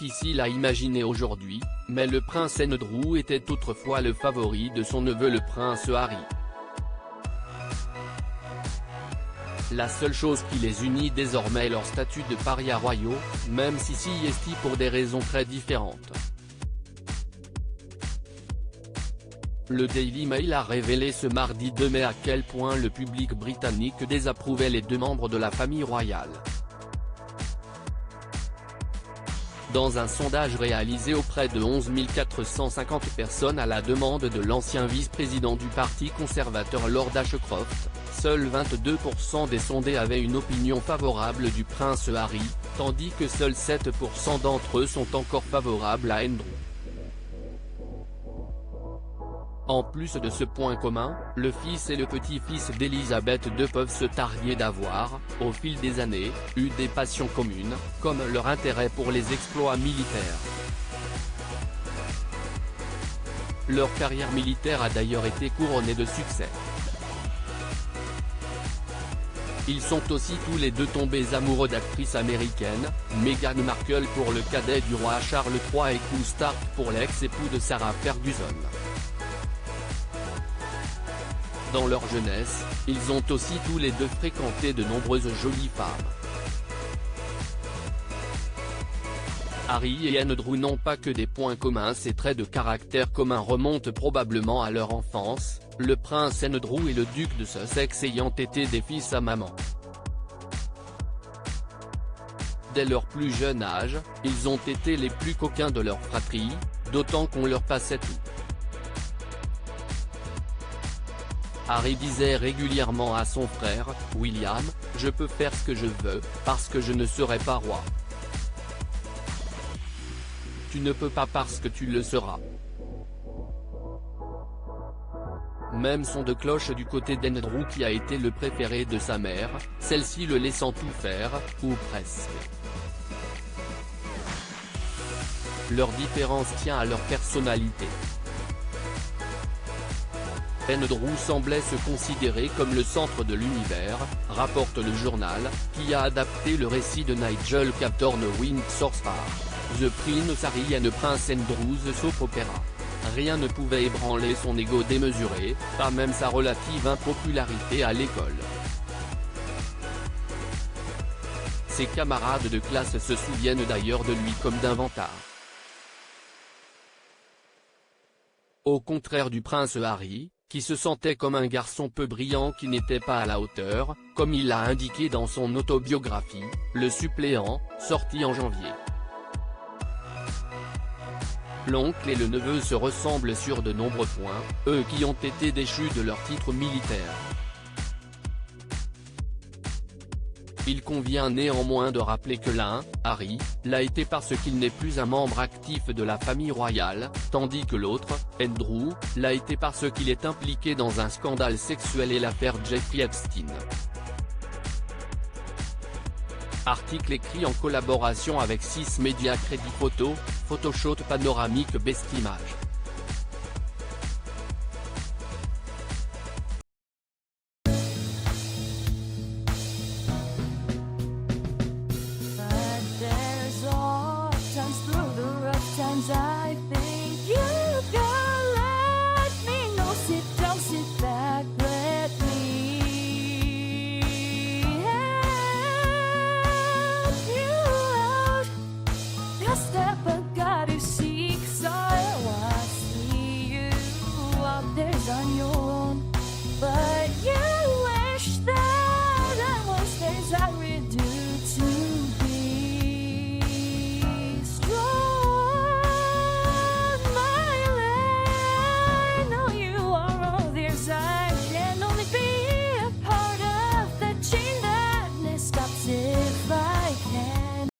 difficile à imaginer aujourd'hui, mais le prince Andrew était autrefois le favori de son neveu le prince Harry. La seule chose qui les unit désormais est leur statut de parias royaux, même si est pour des raisons très différentes. Le Daily Mail a révélé ce mardi 2 mai à quel point le public britannique désapprouvait les deux membres de la famille royale. Dans un sondage réalisé auprès de 11 450 personnes à la demande de l'ancien vice-président du parti conservateur Lord Ashcroft, seuls 22% des sondés avaient une opinion favorable du prince Harry, tandis que seuls 7% d'entre eux sont encore favorables à Andrew. En plus de ce point commun, le fils et le petit-fils d'Elisabeth II peuvent se targuer d'avoir, au fil des années, eu des passions communes, comme leur intérêt pour les exploits militaires. Leur carrière militaire a d'ailleurs été couronnée de succès. Ils sont aussi tous les deux tombés amoureux d'actrices américaines, Meghan Markle pour le cadet du roi Charles III et Kool Stark pour l'ex-époux de Sarah Ferguson. Dans leur jeunesse, ils ont aussi tous les deux fréquenté de nombreuses jolies femmes. Harry et Andrew n'ont pas que des points communs, ces traits de caractère communs remontent probablement à leur enfance, le prince Andrew et le duc de Sussex ayant été des fils à maman. Dès leur plus jeune âge, ils ont été les plus coquins de leur fratrie, d'autant qu'on leur passait tout. Harry disait régulièrement à son frère, William, « Je peux faire ce que je veux, parce que je ne serai pas roi. Tu ne peux pas parce que tu le seras. » Même son de cloche du côté d'Andrew qui a été le préféré de sa mère, celle-ci le laissant tout faire, ou presque. Leur différence tient à leur personnalité. Andrew semblait se considérer comme le centre de l'univers, rapporte le journal, qui a adapté le récit de Nigel Cawthorne Windsor Star, The Prince Harry and Prince Andrew's Soap Opera. Rien ne pouvait ébranler son ego démesuré, pas même sa relative impopularité à l'école. Ses camarades de classe se souviennent d'ailleurs de lui comme d'un vantard. Au contraire du prince Harry, qui se sentait comme un garçon peu brillant qui n'était pas à la hauteur, comme il l'a indiqué dans son autobiographie, Le Suppléant, sorti en janvier. L'oncle et le neveu se ressemblent sur de nombreux points, eux qui ont été déchus de leur titre militaire. Il convient néanmoins de rappeler que l'un, Harry, l'a été parce qu'il n'est plus un membre actif de la famille royale, tandis que l'autre, Andrew, l'a été parce qu'il est impliqué dans un scandale sexuel et l'affaire Jeffrey Epstein. Article écrit en collaboration avec 6 médias Crédit Photo, Photoshop panoramique Best Image. I think you can let me know. Sit down, sit back, let me help you out. Just step